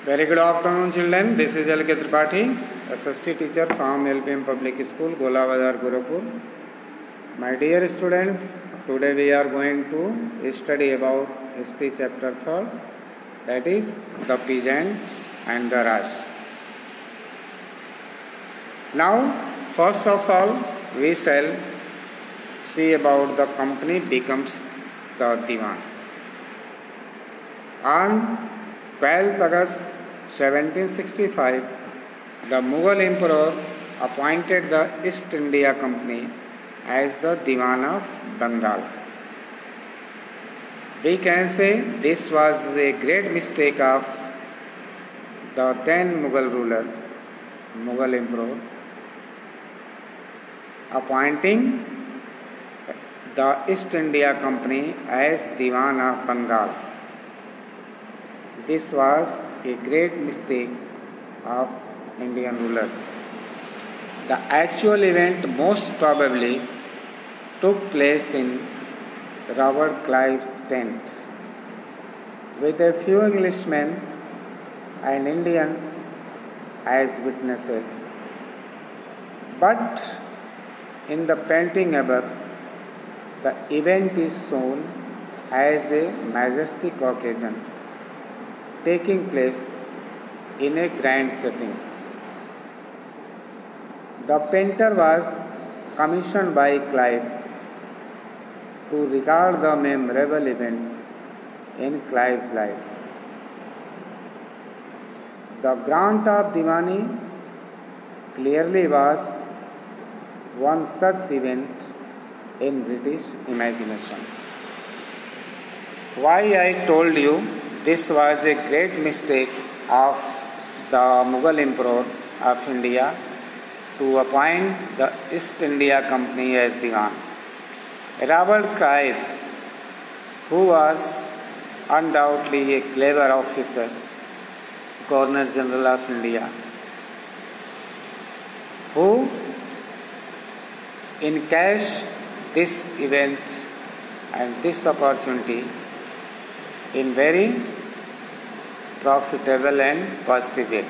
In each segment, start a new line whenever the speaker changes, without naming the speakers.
Very good afternoon, children. This is L.K. Tripathi, SST teacher from LPM Public School, Gola Bazar, Gorakhpur. My dear students, today we are going to study about history chapter 3, that is the peasants and the Raj. Now, first of all, we shall see about the company becomes the Diwan. On 12th August 1765, the Mughal emperor appointed the East India Company as the Diwan of Bengal. We can say this was a great mistake of the then Mughal ruler, Mughal emperor, appointing the East India Company as Diwan of Bengal. This was a great mistake of Indian ruler. The actual event most probably took place in Robert Clive's tent, with a few Englishmen and Indians as witnesses. But in the painting above, the event is shown as a majestic occasion taking place in a grand setting. The painter was commissioned by Clive to record the memorable events in Clive's life. The grant of Diwani clearly was one such event in British imagination. Why I told you this was a great mistake of the Mughal Emperor of India to appoint the East India Company as Diwan. Robert Clive, who was undoubtedly a clever officer, Governor General of India, who encashed this event and this opportunity in very profitable and positive way.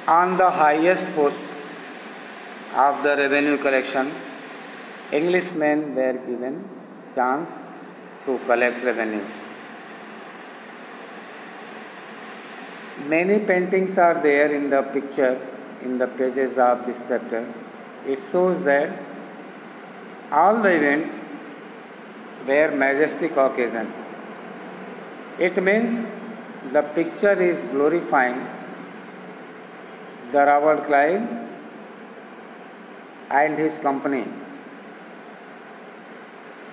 On the highest post of the revenue collection, Englishmen were given chance to collect revenue. Many paintings are there in the picture, in the pages of this chapter. It shows that all the events were majestic occasion. It means the picture is glorifying the Robert Clive and his company.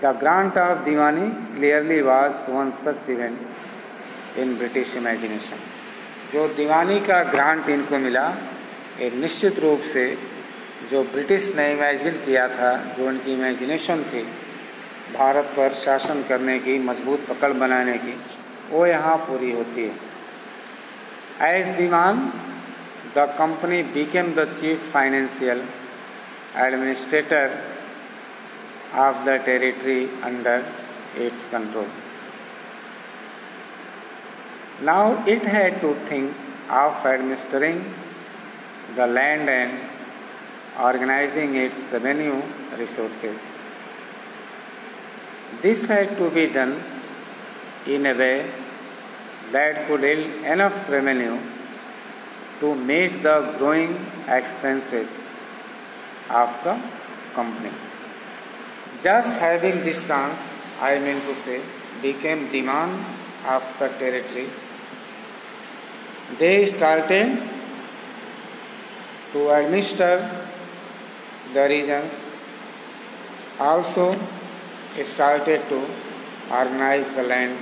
The grant of Diwani clearly was one such event in British imagination. जो दीवानी का grant इनको मिला, ये निश्चित रूप से जो British ने इमेजिन किया था, जो उनकी इमेजिनेशन थी भारत पर शासन करने की, मजबूत पकड़ बनाने की, वो यहाँ पूरी होती है. As Diwan, the company became the chief financial administrator of the territory under its control. Now it had to think of administering the land and organizing its revenue resources. This had to be done in a way that could yield enough revenue to meet the growing expenses of the company. Just having this chance, I mean to say, became Diwan of the territory. They started to administer the regions, also started to organize the land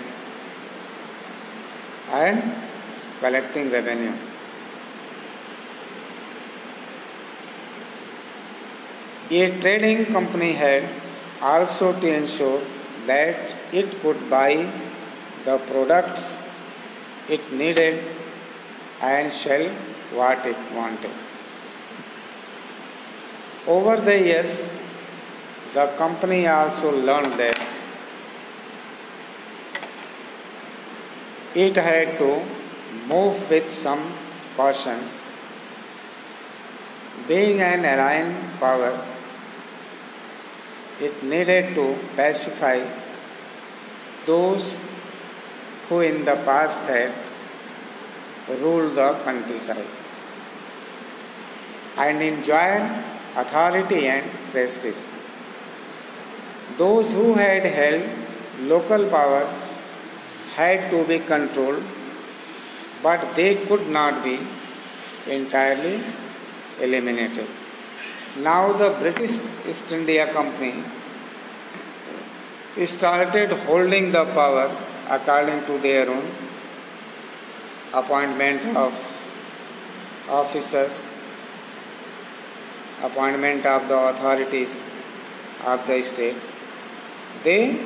and collecting revenue. A trading company had also to ensure that it could buy the products it needed and sell what it wanted. Over the years, the company also learned that It had to move with some caution. Being an alien power, it needed to pacify those who in the past had ruled the countryside and enjoyed authority and prestige. Those who had held local power had to be controlled, but they could not be entirely eliminated. Now the British East India Company started holding the power according to their own appointment of officers, appointment of the authorities of the state. They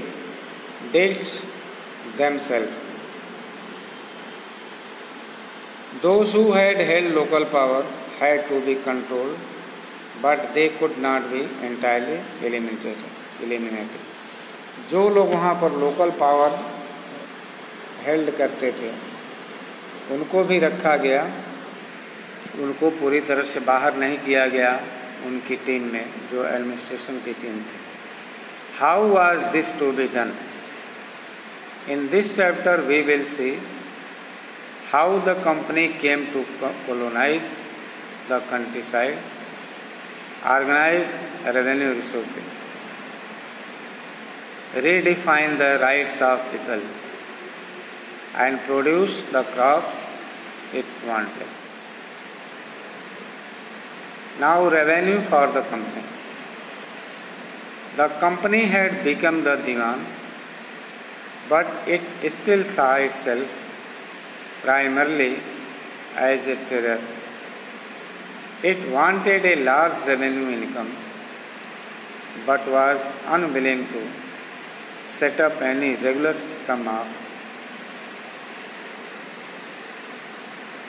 did themselves. Those who had held local power had to be controlled, but they could not be entirely eliminated. जो लोग वहाँ पर local power held करते थे उनको भी रखा गया, उनको पूरी तरह से बाहर नहीं किया गया उनकी टीम में, जो एडमिनिस्ट्रेशन की टीम थी. How was this to be done? In this chapter we will see how the company came to colonize the countryside, organize revenue resources, redefine the rights of people, and produce the crops it wanted. Now revenue for the company. The company had become the Diwan, but it still saw itself primarily as a trader. It wanted a large revenue income, but was unwilling to set up any regular system of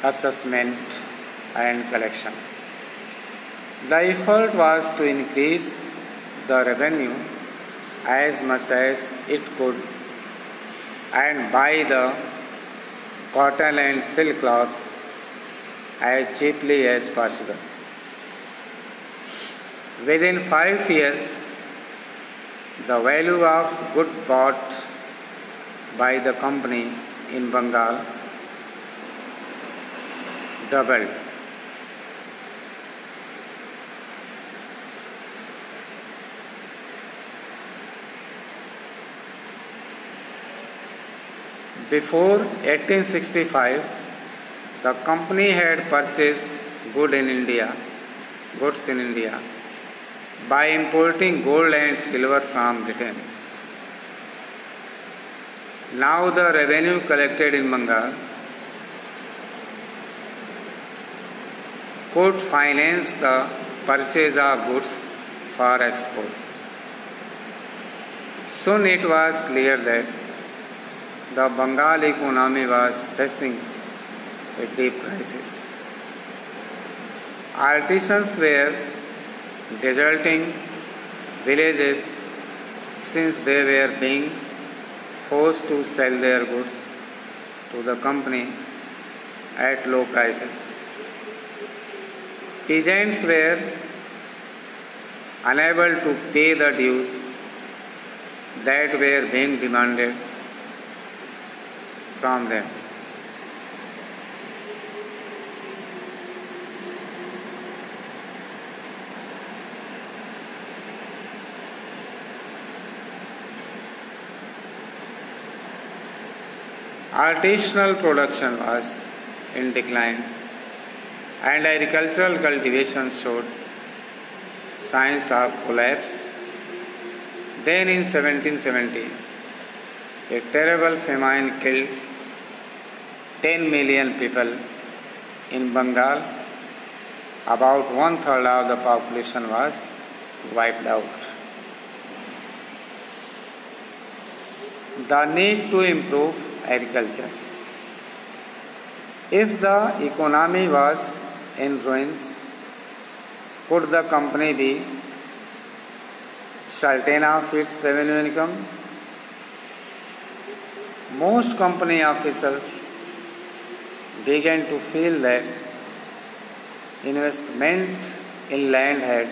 assessment and collection. The effort was to increase the revenue as much as it could and buy the cotton and silk cloth as cheaply as possible. Within 5 years, the value of goods bought by the company in Bengal doubled. Before 1865, the company had purchased goods in India by importing gold and silver from Britain. Now the revenue collected in Bengal could finance the purchase of goods for export. Soon it was clear that the Bengal economy was facing a deep crisis. Artisans were deserting villages since they were being forced to sell their goods to the company at low prices. Peasants were unable to pay the dues that were being demanded from them. Artisanal production was in decline and agricultural cultivation showed signs of collapse. Then in 1770, a terrible famine killed 10 million people in Bengal. About 1/3 of the population was wiped out. The need to improve agriculture. If the economy was in ruins, could the company be certain of its revenue income? Most company officials began to feel that investment in land had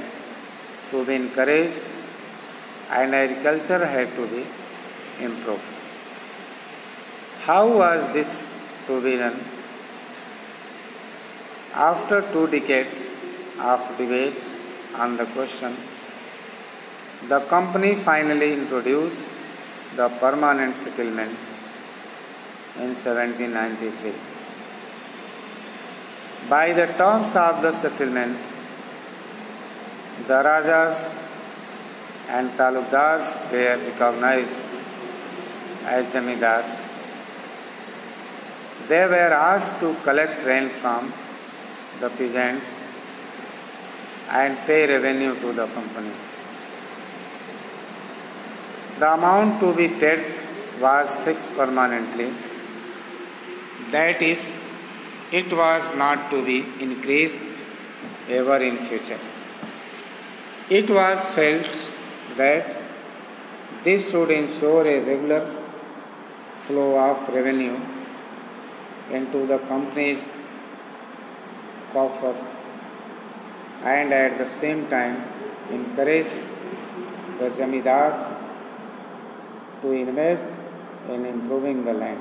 to be encouraged and agriculture had to be improved. How was this to be done? After 2 decades of debate on the question, the company finally introduced the permanent settlement in 1793. By the terms of the settlement, the Rajas and Talukdars were recognized as Jamidars. They were asked to collect rent from the peasants and pay revenue to the company. The amount to be paid was fixed permanently. That is, it was not to be increased ever in future. It was felt that this should ensure a regular flow of revenue into the company's coffers and at the same time encourage the Jamidars to invest in improving the land.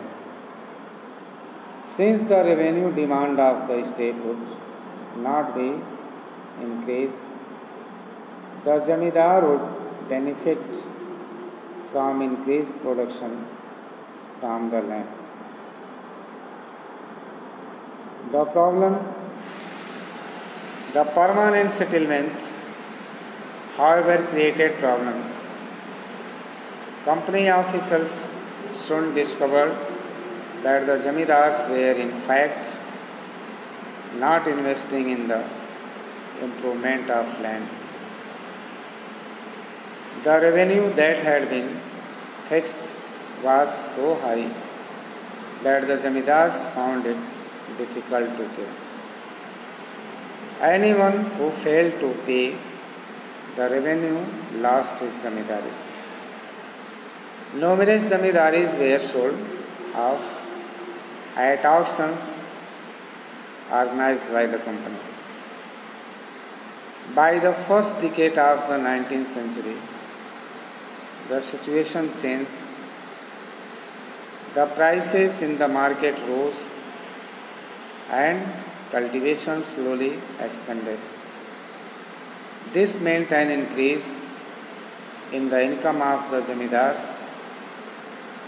Since the revenue demand of the state would not be increased, the Jamidar would benefit from increased production from the land. The problem, the permanent settlement, however, created problems. Company officials soon discovered that the Jamidars were in fact not investing in the improvement of land. The revenue that had been fixed was so high that the Jamidars found it difficult to pay. Anyone who failed to pay the revenue lost his Jamidari. Numerous Jamidaris were sold off at auctions organized by the company. By the first decade of the 19th century, the situation changed. The prices in the market rose and cultivation slowly expanded. This meant an increase in the income of the Jamidars,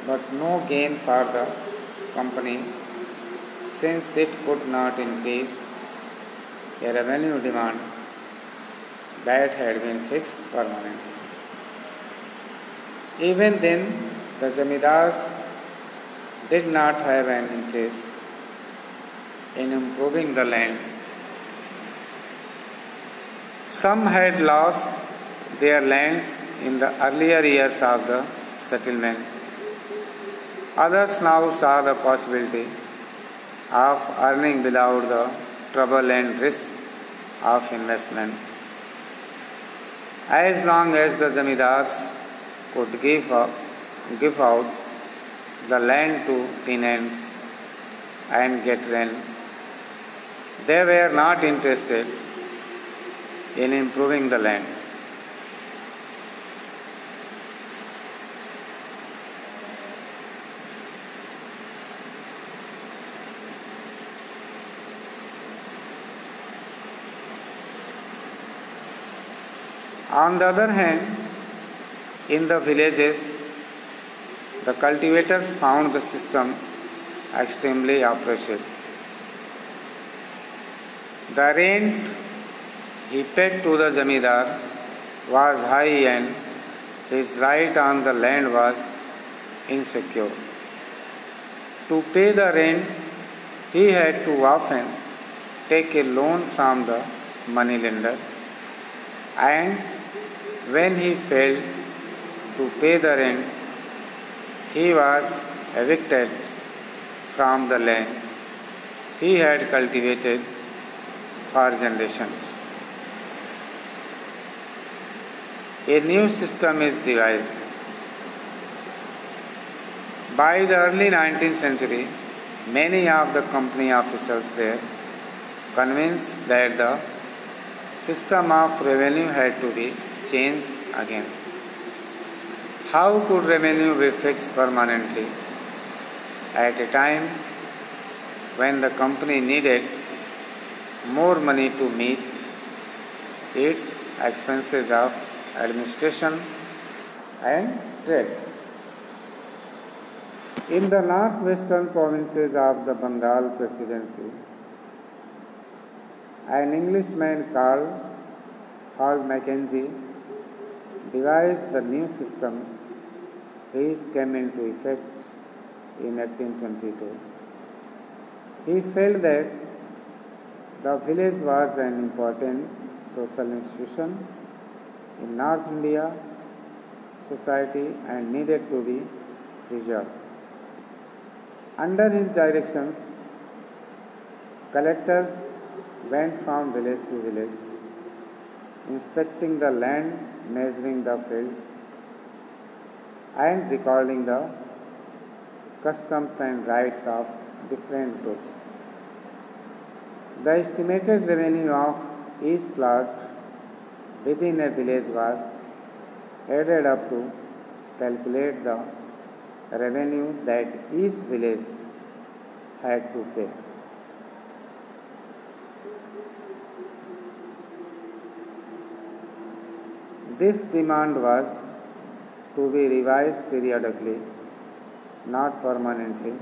but no gain for the company since it could not increase a revenue demand that had been fixed permanently. Even then, the Jamidars did not have an interest in improving the land. Some had lost their lands in the earlier years of the settlement. Others now saw the possibility of earning without the trouble and risk of investment. As long as the Jamidars could give out the land to tenants and get rent, they were not interested in improving the land. On the other hand, in the villages, the cultivators found the system extremely oppressive. The rent he paid to the Jamidar was high and his right on the land was insecure. To pay the rent, he had to often take a loan from the moneylender, and when he failed to pay the rent, he was evicted from the land he had cultivated for generations. A new system is devised. By the early 19th century, many of the company officials were convinced that the system of revenue had to be changed again. How could revenue be fixed permanently at a time when the company needed more money to meet its expenses of administration and trade? In the northwestern provinces of the Bengal Presidency, an Englishman called Mackenzie devised the new system which came into effect in 1822. He felt that the village was an important social institution in North India society and needed to be preserved. Under his directions, collectors went from village to village, inspecting the land, measuring the fields, and recording the customs and rights of different groups. The estimated revenue of each plot within a village was added up to calculate the revenue that each village had to pay. This demand was to be revised periodically, not permanently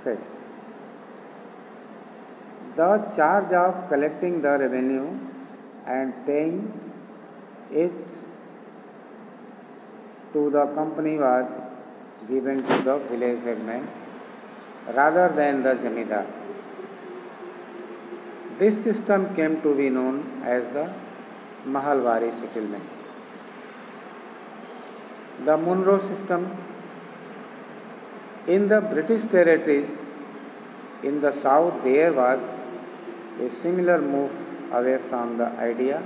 fixed. The charge of collecting the revenue and paying it to the company was given to the village headman rather than the Zamindar. This system came to be known as the Mahalwari settlement. The Monroe system. In the British territories in the south, there was a similar move away from the idea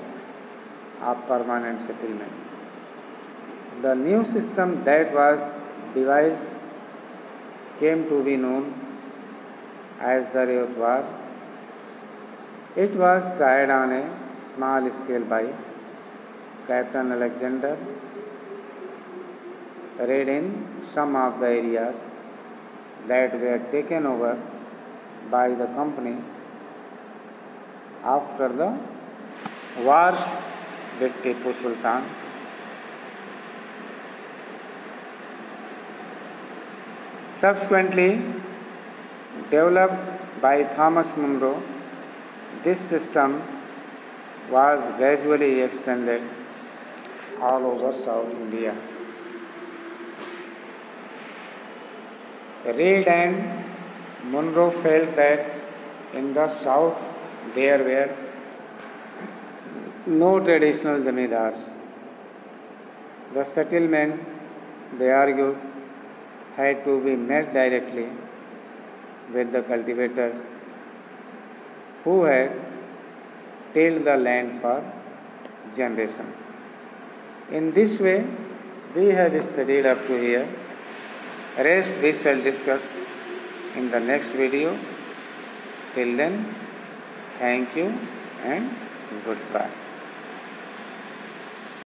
of permanent settlement. The new system that was devised came to be known as the Rayotwar. It was tried on a small scale by Captain Alexander, raid in some of the areas that were taken over by the company after the wars with Tipu Sultan. Subsequently developed by Thomas Monroe, this system was gradually extended all over South India. Reid and Monroe felt that in the south there were no traditional zamindars. The settlement, they argued, had to be made directly with the cultivators who had tilled the land for generations. In this way, we have studied up to here. Rest we shall discuss in the next video. Till then, thank you and goodbye.